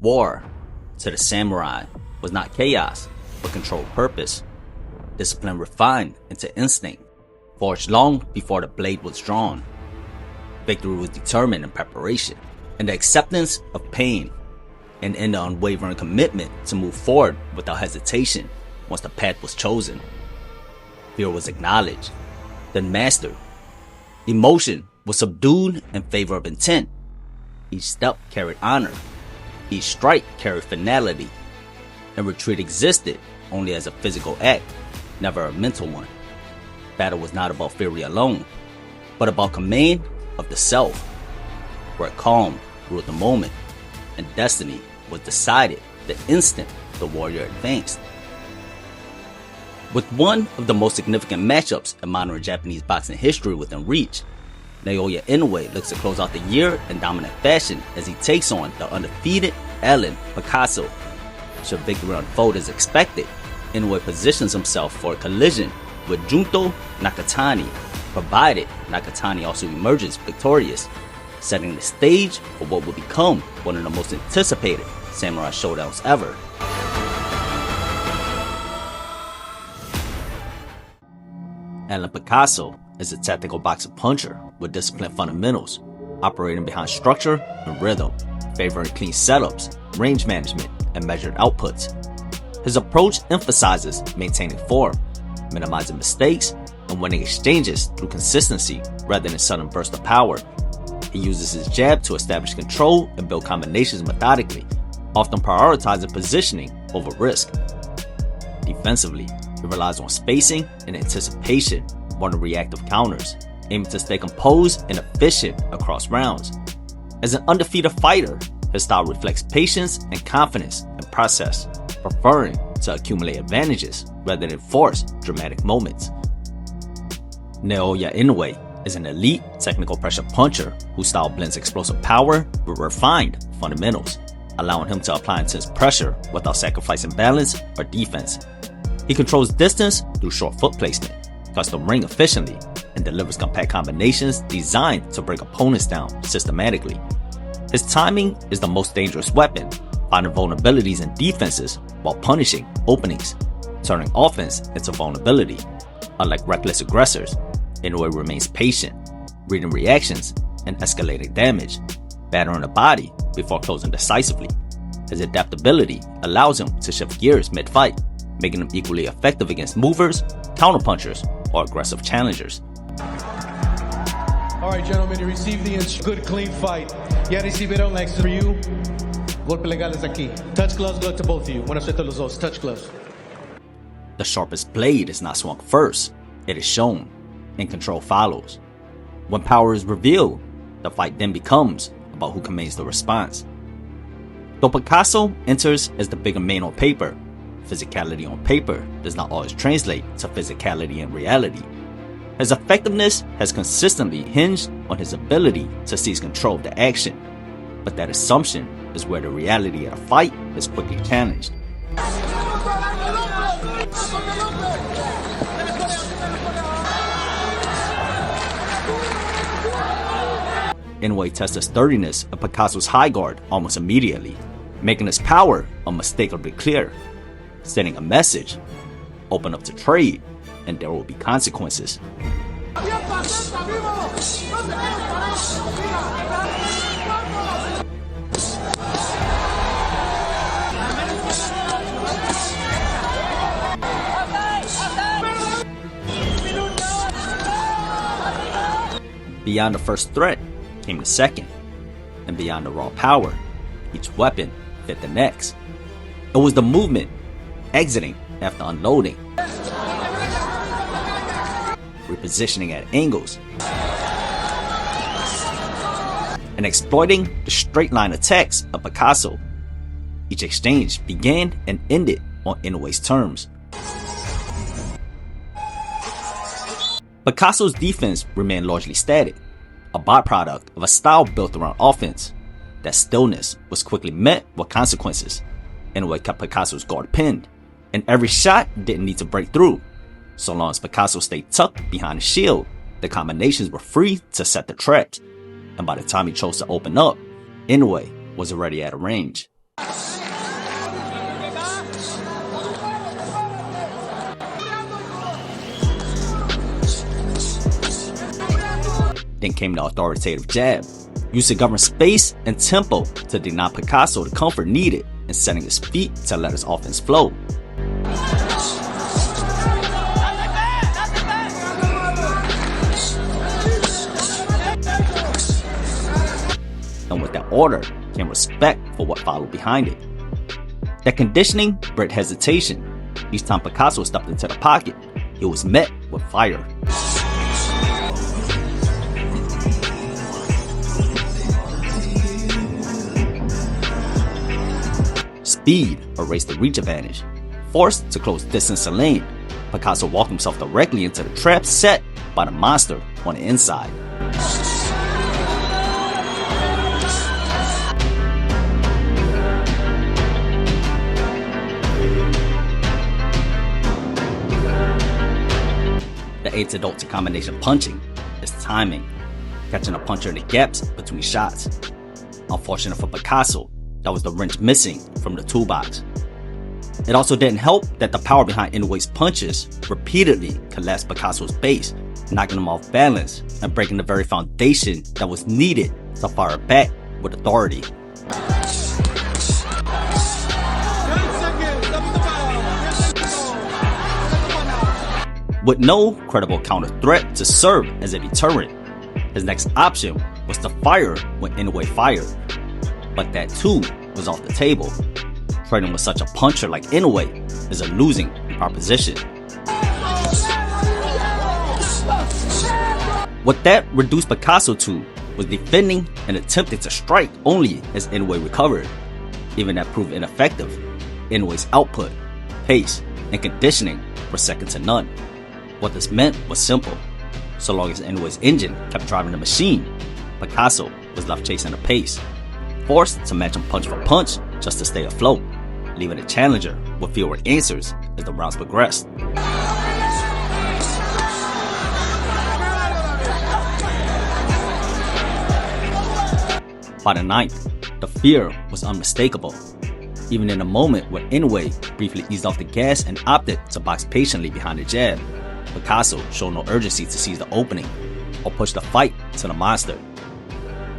War to the samurai was not chaos, but controlled purpose. Discipline refined into instinct, forged long before the blade was drawn. Victory was determined in preparation, in the acceptance of pain, and in the unwavering commitment to move forward without hesitation once the path was chosen. Fear was acknowledged, then mastered. Emotion was subdued in favor of intent. Each step carried honor. Each strike carried finality. And retreat existed only as a physical act, never a mental one. Battle was not about fury alone, but about command of the self, where calm ruled the moment, and destiny was decided the instant the warrior advanced. With one of the most significant matchups in modern Japanese boxing history within reach, Naoya Inoue looks to close out the year in dominant fashion as he takes on the undefeated Alan Picasso. Should victory unfold as expected, Inoue positions himself for a collision with Junto Nakatani, provided Nakatani also emerges victorious, setting the stage for what will become one of the most anticipated samurai showdowns ever. Alan Picasso is a tactical boxing puncher with disciplined fundamentals, operating behind structure and rhythm, favoring clean setups, range management, and measured outputs. His approach emphasizes maintaining form, minimizing mistakes, and winning exchanges through consistency rather than sudden bursts of power. He uses his jab to establish control and build combinations methodically, often prioritizing positioning over risk. Defensively, he relies on spacing and anticipation more than reactive counters, aiming to stay composed and efficient across rounds. As an undefeated fighter, his style reflects patience and confidence in process, preferring to accumulate advantages rather than force dramatic moments. Naoya Inoue is an elite technical pressure puncher whose style blends explosive power with refined fundamentals, allowing him to apply intense pressure without sacrificing balance or defense. He controls distance through short foot placement, cuts the ring efficiently, and delivers compact combinations designed to break opponents down systematically. His timing is the most dangerous weapon, finding vulnerabilities in defenses while punishing openings, turning offense into vulnerability. Unlike reckless aggressors, Inoue remains patient, reading reactions and escalating damage, battering the body before closing decisively. His adaptability allows him to shift gears mid-fight, making him equally effective against movers, counterpunchers, or aggressive challengers. All right, gentlemen, you received the good, clean fight. Ya recibieron la for you. Golpe legales aquí. Touch gloves go to both of you. Buena suerte los dos. Touch gloves. The sharpest blade is not swung first, it is shown, and control follows. When power is revealed, the fight then becomes about who commands the response. Though Picasso enters as the bigger man on paper, physicality on paper does not always translate to physicality in reality. His effectiveness has consistently hinged on his ability to seize control of the action, but that assumption is where the reality of the fight is quickly challenged. Inoue tests the sturdiness of Picasso's high guard almost immediately, making his power unmistakably clear, sending a message: open up to trade, and there will be consequences. Beyond the first threat came the second, and beyond the raw power, each weapon fit the next. It was the movement, exiting after unloading, repositioning at angles, and exploiting the straight line attacks of Picasso. Each exchange began and ended on Inoue's terms. Picasso's defense remained largely static, a byproduct of a style built around offense. That stillness was quickly met with consequences. Inoue kept Picasso's guard pinned, and every shot didn't need to break through. So long as Picasso stayed tucked behind his shield, the combinations were free to set the traps, and by the time he chose to open up, Inoue was already at a range. Then came the authoritative jab, used to govern space and tempo to deny Picasso the comfort needed in setting his feet to let his offense flow. And with that order came respect for what followed behind it. That conditioning bred hesitation. Each time Picasso stepped into the pocket, it was met with fire. Speed erased the reach advantage. Forced to close distance and lane, Picasso walked himself directly into the trap set by the monster on the inside. The antidote to combination punching is timing, catching a puncher in the gaps between shots. Unfortunate for Picasso, that was the wrench missing from the toolbox. It also didn't help that the power behind Inoue's punches repeatedly collapsed Picasso's base, knocking him off balance and breaking the very foundation that was needed to fire back with authority. With no credible counter threat to serve as a deterrent, his next option was to fire when Inoue fired. But that too was off the table. Trading with such a puncher like Inoue is a losing proposition. What that reduced Picasso to was defending and attempting to strike only as Inoue recovered. Even that proved ineffective. Inoue's output, pace, and conditioning were second to none. What this meant was simple. So long as Inoue's engine kept driving the machine, Picasso was left chasing the pace, forced to match him punch for punch just to stay afloat, leaving the challenger with fewer answers as the rounds progressed. By the ninth, the fear was unmistakable. Even in a moment where Inoue briefly eased off the gas and opted to box patiently behind the jab, Picasso showed no urgency to seize the opening or push the fight to the monster.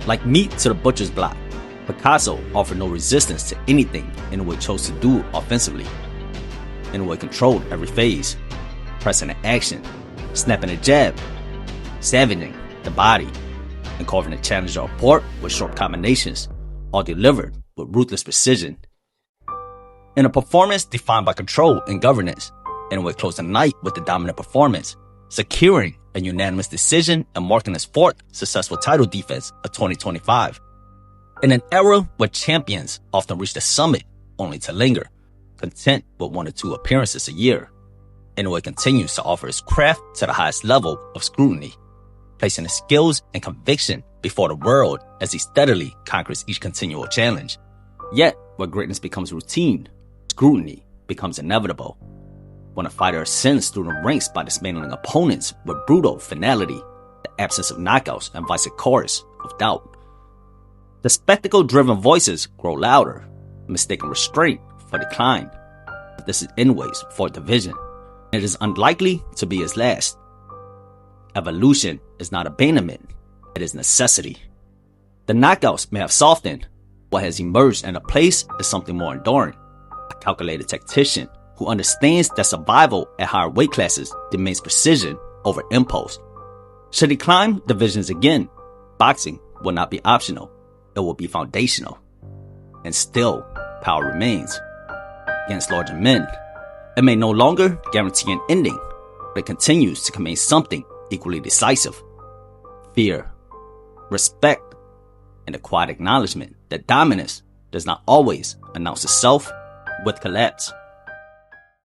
Like meat to the butcher's block, Picasso offered no resistance to anything Inoue chose to do offensively. Inoue controlled every phase, pressing the action, snapping a jab, savaging the body, and carving the challenger apart with sharp combinations, all delivered with ruthless precision. In a performance defined by control and governance, Inoue closed the night with the dominant performance, securing a unanimous decision and marking his fourth successful title defense of 2025. In an era where champions often reach the summit only to linger, content with 1 or 2 appearances a year, Inoue continues to offer his craft to the highest level of scrutiny, placing his skills and conviction before the world as he steadily conquers each continual challenge. Yet, where greatness becomes routine, scrutiny becomes inevitable. When a fighter ascends through the ranks by dismantling opponents with brutal finality, the absence of knockouts invites a chorus of doubt. The spectacle-driven voices grow louder, mistaking restraint for decline. This is Inoue's fourth division. It is unlikely to be his last. Evolution is not abandonment, it is necessity. The knockouts may have softened. What has emerged in a place is something more enduring. A calculated tactician who understands that survival at higher weight classes demands precision over impulse. Should he climb divisions again, boxing will not be optional, it will be foundational. And still, power remains. Against larger men, it may no longer guarantee an ending, but it continues to command something equally decisive. Fear, respect, and the quiet acknowledgement that dominance does not always announce itself with collapse.